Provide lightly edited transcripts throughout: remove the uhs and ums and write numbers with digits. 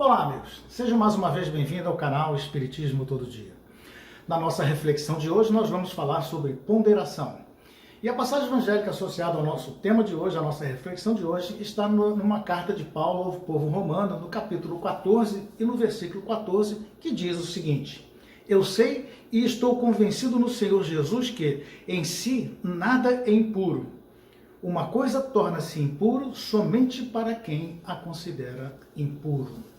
Olá, amigos. Sejam mais uma vez bem-vindos ao canal Espiritismo Todo Dia. Na nossa reflexão de hoje, nós vamos falar sobre ponderação. E a passagem evangélica associada ao nosso tema de hoje, a nossa reflexão de hoje, está numa carta de Paulo ao povo romano, no capítulo 14 e no versículo 14, que diz o seguinte: Eu sei e estou convencido no Senhor Jesus que, em si, nada é impuro. Uma coisa torna-se impuro somente para quem a considera impuro.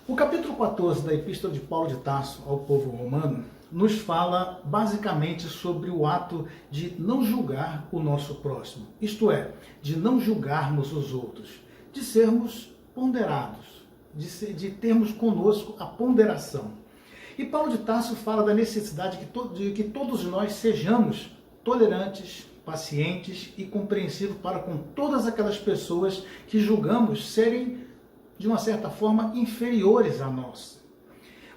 O capítulo 14 da Epístola de Paulo de Tarso ao povo romano nos fala basicamente sobre o ato de não julgar o nosso próximo, isto é, de não julgarmos os outros, de sermos ponderados, de termos conosco a ponderação. E Paulo de Tarso fala da necessidade de que todos nós sejamos tolerantes, pacientes e compreensivos para com todas aquelas pessoas que julgamos serem, de uma certa forma, inferiores a nós.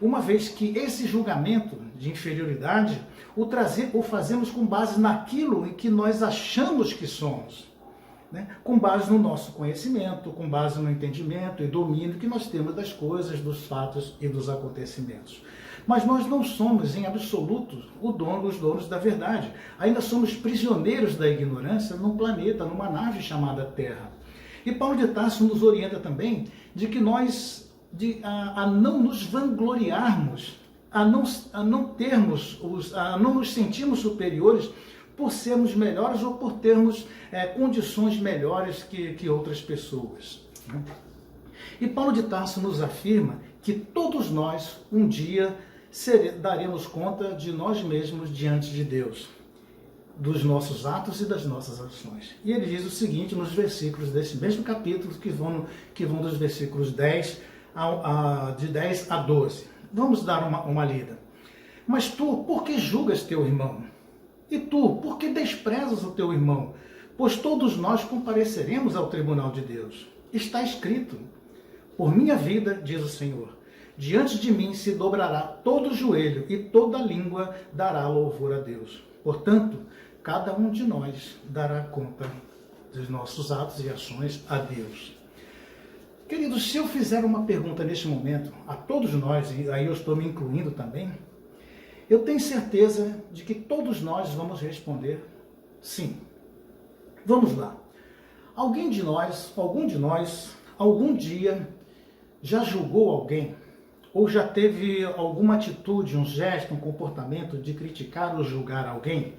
Uma vez que esse julgamento de inferioridade o fazemos com base naquilo em que nós achamos que somos, né? Com base no nosso conhecimento, com base no entendimento e domínio que nós temos das coisas, dos fatos e dos acontecimentos. Mas nós não somos, em absoluto, os donos da verdade. Ainda somos prisioneiros da ignorância num planeta, numa nave chamada Terra. E Paulo de Tarso nos orienta também de que nós, a não nos vangloriarmos, a não nos sentirmos superiores por sermos melhores ou por termos condições melhores que outras pessoas. E Paulo de Tarso nos afirma que todos nós, um dia, daremos conta de nós mesmos diante de Deus, dos nossos atos e das nossas ações. E ele diz o seguinte nos versículos desse mesmo capítulo, que vão dos versículos 10 de 10 a 12. Vamos dar uma lida. Mas tu, por que julgas teu irmão? E tu, por que desprezas o teu irmão? Pois todos nós compareceremos ao tribunal de Deus. Está escrito: por minha vida, diz o Senhor, diante de mim se dobrará todo o joelho e toda língua dará louvor a Deus. Portanto, cada um de nós dará conta dos nossos atos e ações a Deus. Queridos, se eu fizer uma pergunta neste momento a todos nós, e aí eu estou me incluindo também, eu tenho certeza de que todos nós vamos responder sim. Vamos lá. Algum de nós, algum dia já julgou alguém? Ou já teve alguma atitude, um gesto, um comportamento de criticar ou julgar alguém?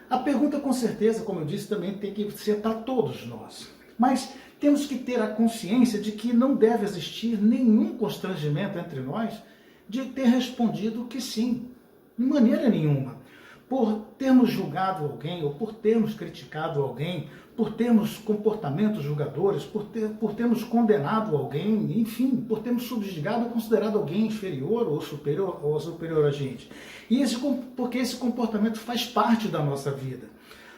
A pergunta, com certeza, como eu disse, também tem que ser para todos nós. Mas temos que ter a consciência de que não deve existir nenhum constrangimento entre nós de ter respondido que sim, de maneira nenhuma. Por termos julgado alguém, ou por termos criticado alguém, por termos comportamentos julgadores, por termos condenado alguém, enfim, por termos subjugado ou considerado alguém inferior ou superior a gente. Porque esse comportamento faz parte da nossa vida.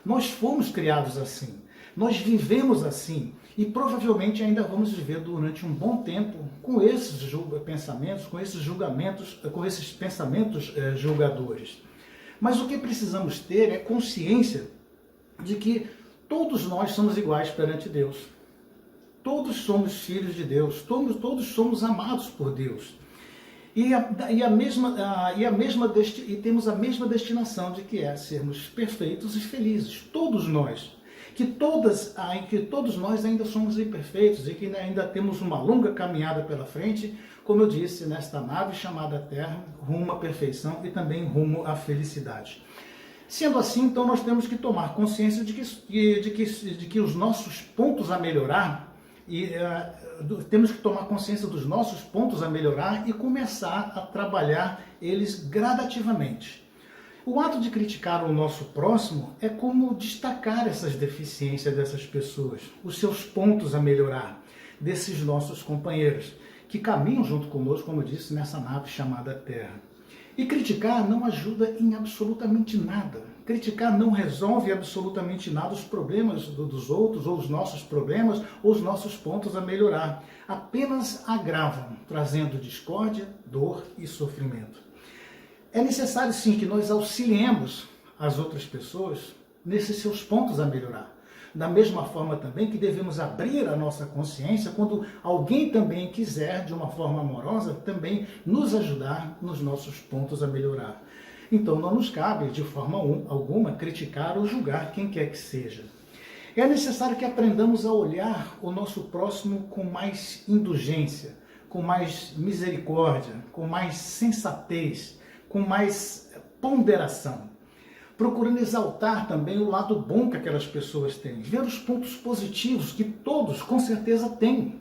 Nós fomos criados assim, nós vivemos assim, e provavelmente ainda vamos viver durante um bom tempo com esses pensamentos, com esses julgamentos, com esses pensamentos julgadores. Mas o que precisamos ter é consciência de que todos nós somos iguais perante Deus. Todos somos filhos de Deus, todos somos amados por Deus. E temos a mesma destinação de que é sermos perfeitos e felizes, todos nós. Que todos nós ainda somos imperfeitos e que ainda temos uma longa caminhada pela frente, como eu disse, nesta nave chamada Terra, rumo à perfeição e também rumo à felicidade. Sendo assim, então, nós temos que tomar consciência de que os nossos pontos a melhorar, temos que tomar consciência dos nossos pontos a melhorar e começar a trabalhar eles gradativamente. O ato de criticar o nosso próximo é como destacar essas deficiências dessas pessoas, os seus pontos a melhorar, desses nossos companheiros, que caminham junto conosco, como eu disse, nessa nave chamada Terra. E criticar não ajuda em absolutamente nada. Criticar não resolve absolutamente nada os problemas dos outros, ou os nossos problemas, ou os nossos pontos a melhorar. Apenas agravam, trazendo discórdia, dor e sofrimento. É necessário, sim, que nós auxiliemos as outras pessoas nesses seus pontos a melhorar. Da mesma forma também que devemos abrir a nossa consciência quando alguém também quiser, de uma forma amorosa, também nos ajudar nos nossos pontos a melhorar. Então não nos cabe, de forma alguma, criticar ou julgar quem quer que seja. É necessário que aprendamos a olhar o nosso próximo com mais indulgência, com mais misericórdia, com mais sensatez, com mais ponderação, procurando exaltar também o lado bom que aquelas pessoas têm, ver os pontos positivos que todos com certeza têm.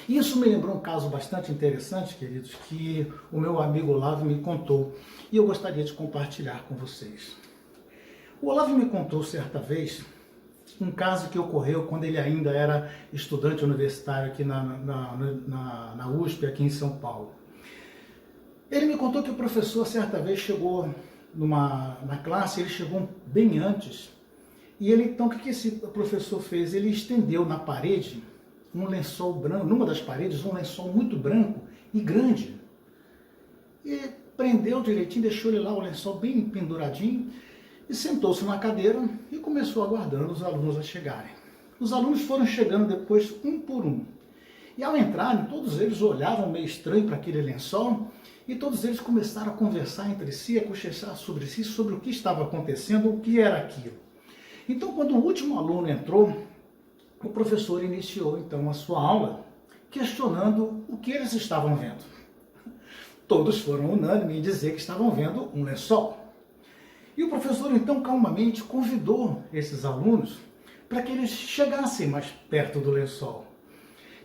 E isso me lembrou um caso bastante interessante, queridos, que o meu amigo Olavo me contou e eu gostaria de compartilhar com vocês. O Olavo me contou certa vez um caso que ocorreu quando ele ainda era estudante universitário aqui na USP, aqui em São Paulo. Ele me contou que o professor certa vez chegou na classe, ele chegou bem antes, e ele, então, o que esse professor fez? Ele estendeu na parede um lençol branco, numa das paredes, um lençol muito branco e grande. E prendeu direitinho, deixou ele lá, o lençol bem penduradinho, e sentou-se na cadeira e começou aguardando os alunos a chegarem. Os alunos foram chegando depois um por um. E ao entrarem, todos eles olhavam meio estranho para aquele lençol e todos eles começaram a conversar entre si, a cochichar sobre si, sobre o que estava acontecendo, o que era aquilo. Então, quando o último aluno entrou, o professor iniciou então a sua aula questionando o que eles estavam vendo. Todos foram unânimes em dizer que estavam vendo um lençol. E o professor, então, calmamente convidou esses alunos para que eles chegassem mais perto do lençol.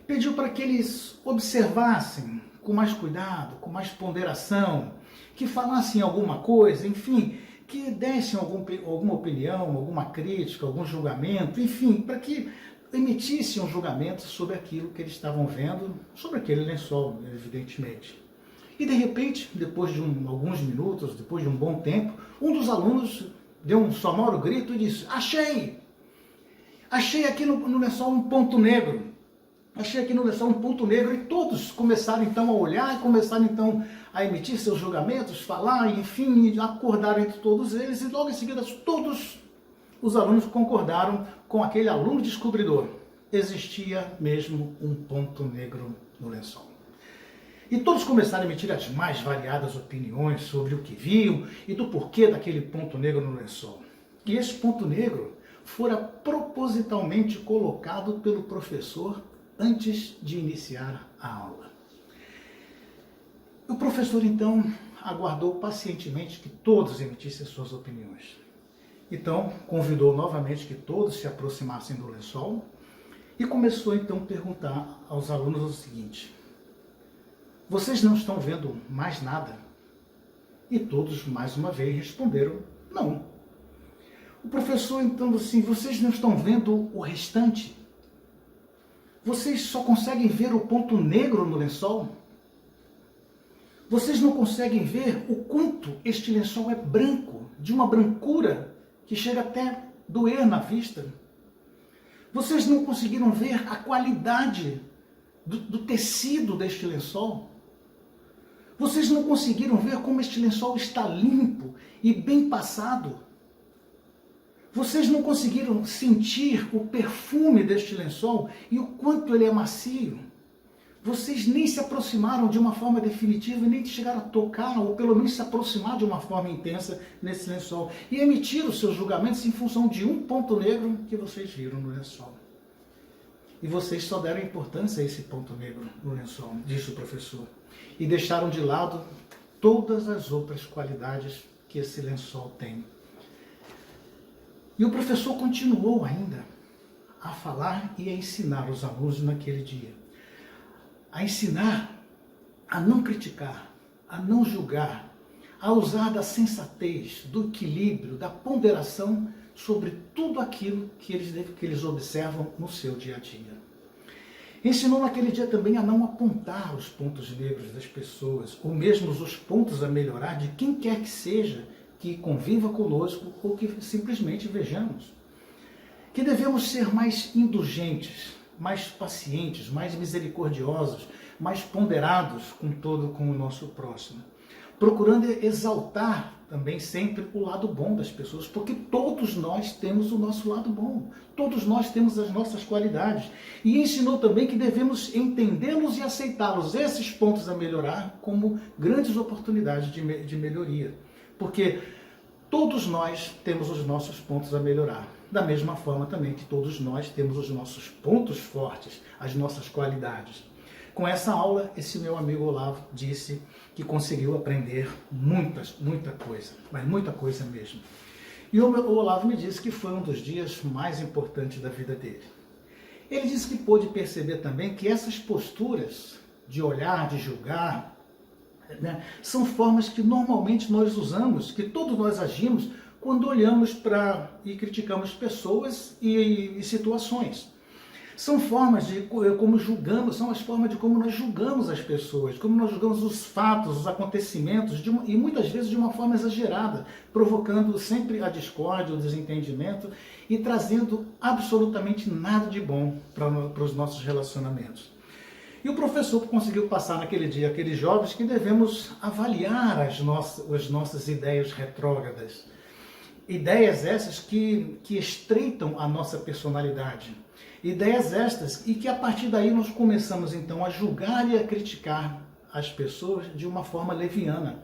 Pediu para que eles observassem com mais cuidado, com mais ponderação, que falassem alguma coisa, enfim, que dessem alguma opinião, alguma crítica, algum julgamento, enfim, para que emitissem um julgamento sobre aquilo que eles estavam vendo, sobre aquele lençol, evidentemente. E de repente, depois de alguns minutos, depois de um bom tempo, um dos alunos deu um sonoro grito e disse: Achei! Achei aqui no lençol um ponto negro. Achei aqui no lençol um ponto negro. E todos começaram então a olhar, e começaram então a emitir seus julgamentos, falar, enfim, acordaram entre todos eles. E logo em seguida todos os alunos concordaram com aquele aluno descobridor. Existia mesmo um ponto negro no lençol. E todos começaram a emitir as mais variadas opiniões sobre o que viam e do porquê daquele ponto negro no lençol. E esse ponto negro fora propositalmente colocado pelo professor antes de iniciar a aula. O professor, então, aguardou pacientemente que todos emitissem suas opiniões. Então, convidou novamente que todos se aproximassem do lençol e começou, então, a perguntar aos alunos o seguinte: vocês não estão vendo mais nada? E todos, mais uma vez, responderam: não. O professor, então, assim: vocês não estão vendo o restante? Vocês só conseguem ver o ponto negro no lençol? Vocês não conseguem ver o quanto este lençol é branco, de uma brancura que chega até doer na vista? Vocês não conseguiram ver a qualidade do tecido deste lençol? Vocês não conseguiram ver como este lençol está limpo e bem passado? Vocês não conseguiram sentir o perfume deste lençol e o quanto ele é macio? Vocês nem se aproximaram de uma forma definitiva, nem chegaram a tocar, ou pelo menos se aproximar de uma forma intensa nesse lençol. E emitiram seus julgamentos em função de um ponto negro que vocês viram no lençol. E vocês só deram importância a esse ponto negro no lençol, disse o professor. E deixaram de lado todas as outras qualidades que esse lençol tem. E o professor continuou ainda a falar e a ensinar os alunos naquele dia. A ensinar a não criticar, a não julgar, a usar da sensatez, do equilíbrio, da ponderação sobre tudo aquilo que eles observam no seu dia a dia. Ensinou naquele dia também a não apontar os pontos negros das pessoas, ou mesmo os pontos a melhorar de quem quer que seja que conviva conosco ou que simplesmente vejamos. Que devemos ser mais indulgentes, mais pacientes, mais misericordiosos, mais ponderados com o nosso próximo. procurando exaltar também sempre o lado bom das pessoas, porque todos nós temos o nosso lado bom, todos nós temos as nossas qualidades. E ensinou também que devemos entendê-los e aceitá-los, esses pontos a melhorar, como grandes oportunidades de melhoria. Porque todos nós temos os nossos pontos a melhorar. Da mesma forma também que todos nós temos os nossos pontos fortes, as nossas qualidades. Com essa aula, esse meu amigo Olavo disse que conseguiu aprender muita coisa, mas muita coisa mesmo. E o Olavo me disse que foi um dos dias mais importantes da vida dele. Ele disse que pôde perceber também que essas posturas de olhar, de julgar, né, são formas que normalmente nós usamos, que todos nós agimos quando olhamos para e criticamos pessoas e situações. São formas de como julgamos, são as formas de como nós julgamos as pessoas, como nós julgamos os fatos, os acontecimentos, e muitas vezes de uma forma exagerada, provocando sempre a discórdia, o desentendimento e trazendo absolutamente nada de bom para os nossos relacionamentos. E o professor conseguiu passar naquele dia aqueles jovens que devemos avaliar as nossas ideias retrógradas. Ideias essas que estreitam a nossa personalidade. Ideias estas e que a partir daí nós começamos então a julgar e a criticar as pessoas de uma forma leviana,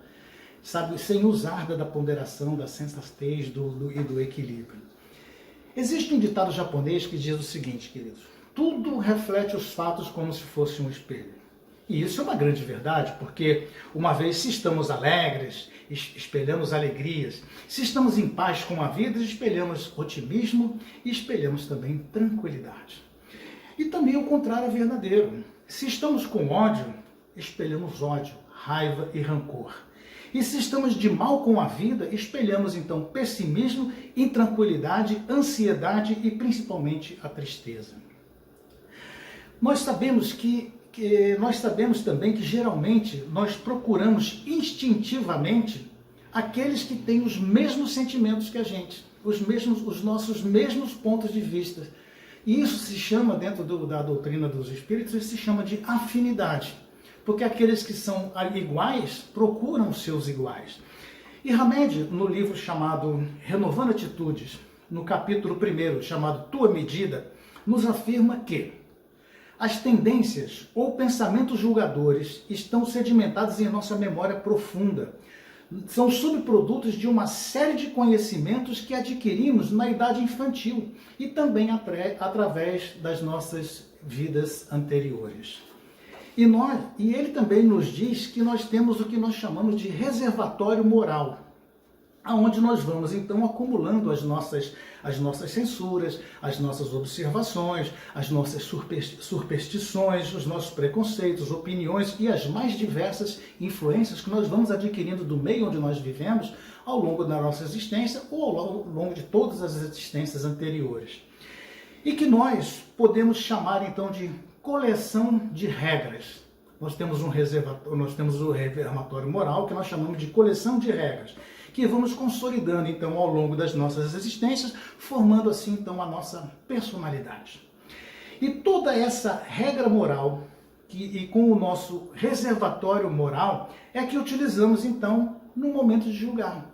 sabe, sem usar da ponderação, da sensatez e do equilíbrio. Existe um ditado japonês que diz o seguinte, queridos: tudo reflete os fatos como se fosse um espelho. E isso é uma grande verdade, porque uma vez se estamos alegres, espelhamos alegrias. Se estamos em paz com a vida, espelhamos otimismo e espelhamos também tranquilidade. E também o contrário é verdadeiro. Se estamos com ódio, espelhamos ódio, raiva e rancor. E se estamos de mal com a vida, espelhamos então pessimismo, intranquilidade, ansiedade e principalmente a tristeza. Nós sabemos também que geralmente nós procuramos instintivamente aqueles que têm os mesmos sentimentos que a gente, os nossos mesmos pontos de vista. E isso se chama, dentro da doutrina dos espíritos, isso se chama de afinidade. Porque aqueles que são iguais procuram os seus iguais. E Hamed, no livro chamado Renovando Atitudes, no capítulo 1, chamado Tua Medida, nos afirma que as tendências ou pensamentos julgadores estão sedimentados em nossa memória profunda. São subprodutos de uma série de conhecimentos que adquirimos na idade infantil e também através das nossas vidas anteriores. E ele também nos diz que nós temos o que nós chamamos de reservatório moral, aonde nós vamos então acumulando as nossas censuras, as nossas observações, as nossas superstições, os nossos preconceitos, opiniões e as mais diversas influências que nós vamos adquirindo do meio onde nós vivemos ao longo da nossa existência ou ao longo de todas as existências anteriores. E que nós podemos chamar então de coleção de regras. Nós temos o reservatório moral, que nós chamamos de coleção de regras, que vamos consolidando então ao longo das nossas existências, formando assim então a nossa personalidade. E toda essa regra moral, e com o nosso reservatório moral, é que utilizamos então no momento de julgar.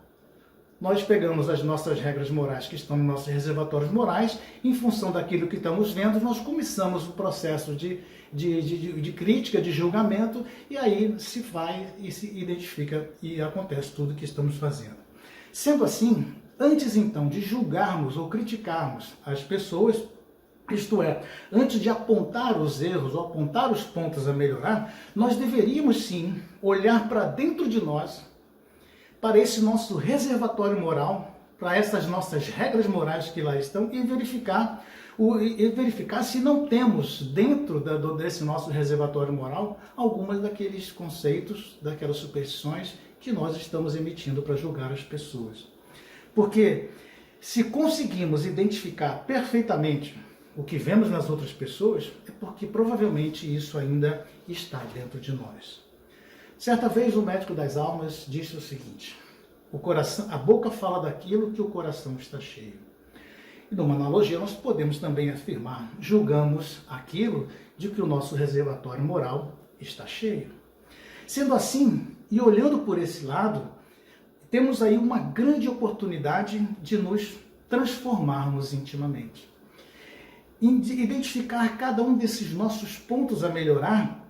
Nós pegamos as nossas regras morais que estão nos nossos reservatórios morais, em função daquilo que estamos vendo, nós começamos o processo de crítica, de julgamento, e aí se vai e se identifica e acontece tudo o que estamos fazendo. Sendo assim, antes então de julgarmos ou criticarmos as pessoas, isto é, antes de apontar os erros ou apontar os pontos a melhorar, nós deveríamos sim olhar para dentro de nós, para esse nosso reservatório moral, para essas nossas regras morais que lá estão e verificar se não temos dentro desse nosso reservatório moral algumas daqueles conceitos, daquelas superstições que nós estamos emitindo para julgar as pessoas. Porque se conseguimos identificar perfeitamente o que vemos nas outras pessoas, é porque provavelmente isso ainda está dentro de nós. Certa vez o médico das almas disse o seguinte: a boca fala daquilo que o coração está cheio. E numa analogia nós podemos também afirmar, julgamos aquilo de que o nosso reservatório moral está cheio. Sendo assim, E olhando por esse lado, temos aí uma grande oportunidade de nos transformarmos intimamente. Identificar cada um desses nossos pontos a melhorar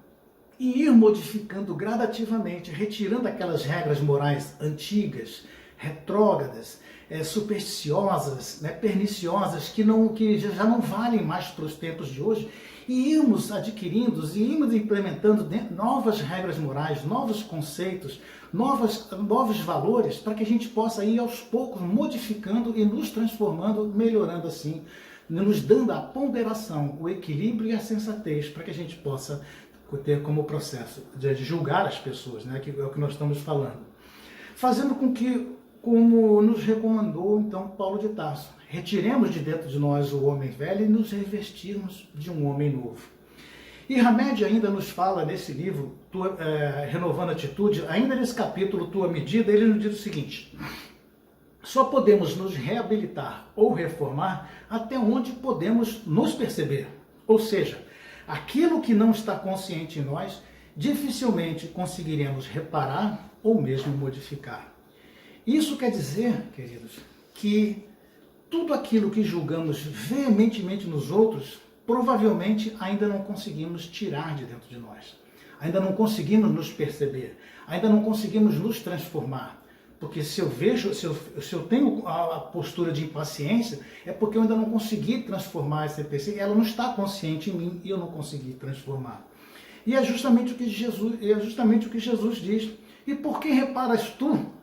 e ir modificando gradativamente, retirando aquelas regras morais antigas, retrógradas, supersticiosas, perniciosas, que já não valem mais para os tempos de hoje, e irmos adquirindo e irmos implementando novas regras morais, novos conceitos, novos valores, para que a gente possa ir aos poucos modificando e nos transformando, melhorando assim, nos dando a ponderação, o equilíbrio e a sensatez, para que a gente possa ter como processo de julgar as pessoas, que é o que nós estamos falando. Fazendo com que, como nos recomendou então Paulo de Tarso, retiremos de dentro de nós o homem velho e nos revestirmos de um homem novo. E Hamed ainda nos fala nesse livro, Renovando a Atitude, ainda nesse capítulo Tua Medida, ele nos diz o seguinte: só podemos nos reabilitar ou reformar até onde podemos nos perceber. Ou seja, aquilo que não está consciente em nós, dificilmente conseguiremos reparar ou mesmo modificar. Isso quer dizer, queridos, que tudo aquilo que julgamos veementemente nos outros, provavelmente ainda não conseguimos tirar de dentro de nós. Ainda não conseguimos nos perceber, ainda não conseguimos nos transformar. Porque se eu tenho a postura de impaciência, é porque eu ainda não consegui transformar essa impaciência, ela não está consciente em mim e eu não consegui transformar. E é justamente o que Jesus diz. E por que reparas tu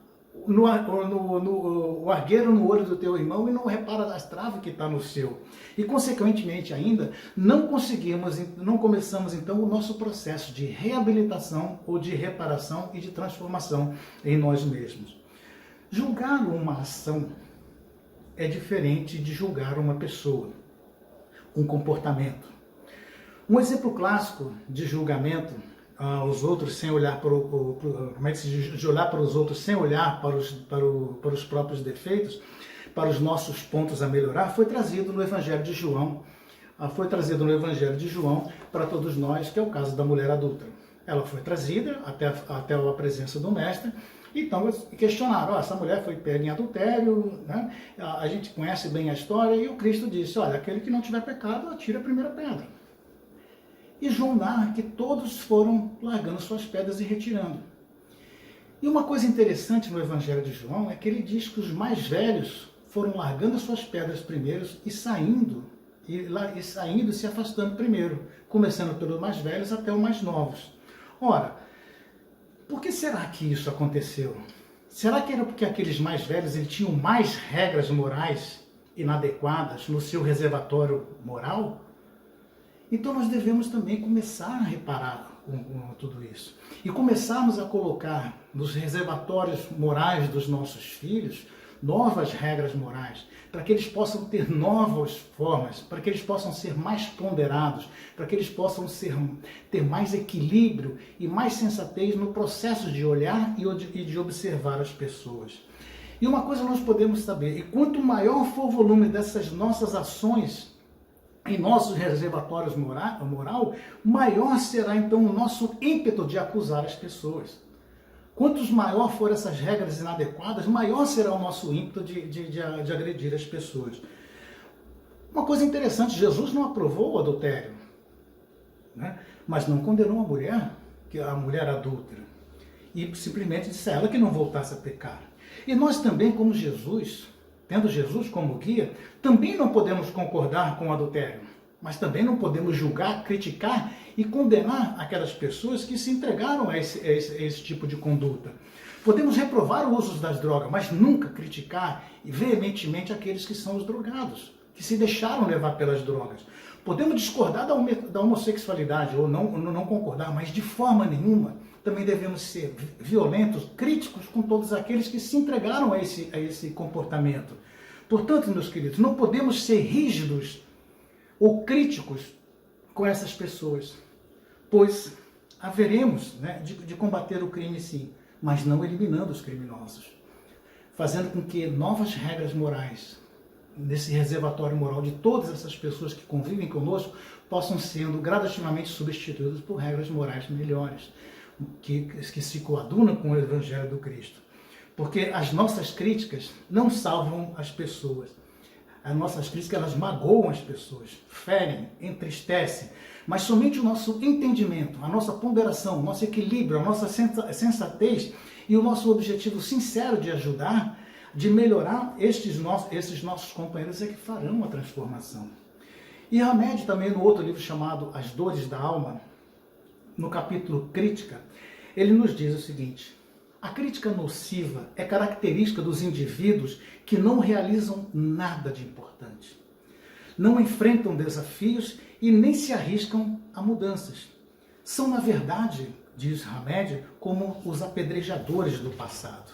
o argueiro no olho do teu irmão e não repara as traves que está no seu? E consequentemente ainda, não começamos então o nosso processo de reabilitação ou de reparação e de transformação em nós mesmos. Julgar uma ação é diferente de julgar uma pessoa, um comportamento. Um exemplo clássico de julgamento aos outros sem olhar de olhar para os outros sem olhar para os próprios defeitos, para os nossos pontos a melhorar, foi trazido no Evangelho de João. Foi trazido no Evangelho de João para todos nós, que é o caso da mulher adúltera. Ela foi trazida até a presença do mestre. Então, questionaram, essa mulher foi pega em adultério, a gente conhece bem a história, e o Cristo disse, olha, aquele que não tiver pecado, atira a primeira pedra. E João narra que todos foram largando suas pedras e retirando. E uma coisa interessante no Evangelho de João é que ele diz que os mais velhos foram largando suas pedras primeiro e saindo e se afastando primeiro, começando pelos mais velhos até os mais novos. Ora, por que será que isso aconteceu? Será que era porque aqueles mais velhos tinham mais regras morais inadequadas no seu reservatório moral? Então nós devemos também começar a reparar com tudo isso. E começarmos a colocar nos reservatórios morais dos nossos filhos novas regras morais, para que eles possam ter novas formas, para que eles possam ser mais ponderados, para que eles possam ter mais equilíbrio e mais sensatez no processo de olhar e de observar as pessoas. E uma coisa nós podemos saber, e quanto maior for o volume dessas nossas ações em nossos reservatórios moral, maior será então o nosso ímpeto de acusar as pessoas. Quantos maior forem essas regras inadequadas, maior será o nosso ímpeto de agredir as pessoas. Uma coisa interessante, Jesus não aprovou o adultério, mas não condenou a mulher adúltera, e simplesmente disse a ela que não voltasse a pecar. E nós também, como Jesus, tendo Jesus como guia, também não podemos concordar com o adultério, mas também não podemos julgar, criticar e condenar aquelas pessoas que se entregaram a esse tipo de conduta. Podemos reprovar o uso das drogas, mas nunca criticar veementemente aqueles que são os drogados, que se deixaram levar pelas drogas. Podemos discordar da homossexualidade ou não concordar, mas de forma nenhuma também devemos ser violentos, críticos com todos aqueles que se entregaram a esse comportamento. Portanto, meus queridos, não podemos ser rígidos ou críticos com essas pessoas, pois haveremos de combater o crime sim, mas não eliminando os criminosos, fazendo com que novas regras morais, nesse reservatório moral de todas essas pessoas que convivem conosco, possam sendo gradativamente substituídas por regras morais melhores. que se coadunam com o Evangelho do Cristo. Porque as nossas críticas não salvam as pessoas. As nossas críticas, elas magoam as pessoas, ferem, entristecem. Mas somente o nosso entendimento, a nossa ponderação, o nosso equilíbrio, a nossa sensatez e o nosso objetivo sincero de ajudar, de melhorar esses nossos companheiros é que farão a transformação. E Hamed também, no outro livro chamado As Dores da Alma, no capítulo Crítica, ele nos diz o seguinte: a crítica nociva é característica dos indivíduos que não realizam nada de importante, não enfrentam desafios e nem se arriscam a mudanças. São, na verdade, diz Hamed, como os apedrejadores do passado.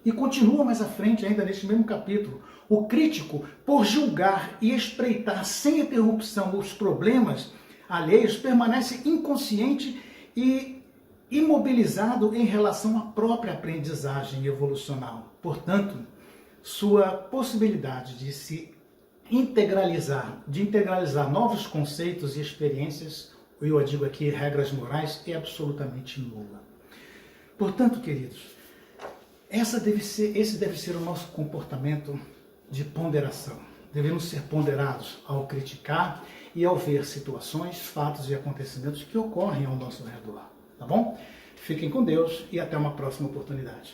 E continua mais à frente, ainda neste mesmo capítulo: o crítico, por julgar e espreitar sem interrupção os problemas alheios, permanece inconsciente e imobilizado em relação à própria aprendizagem evolucional. Portanto, sua possibilidade de se integralizar, novos conceitos e experiências, eu digo aqui regras morais, é absolutamente nula. Portanto, queridos, esse deve ser o nosso comportamento de ponderação. Devemos ser ponderados ao criticar e ao ver situações, fatos e acontecimentos que ocorrem ao nosso redor. Tá bom? Fiquem com Deus e até uma próxima oportunidade.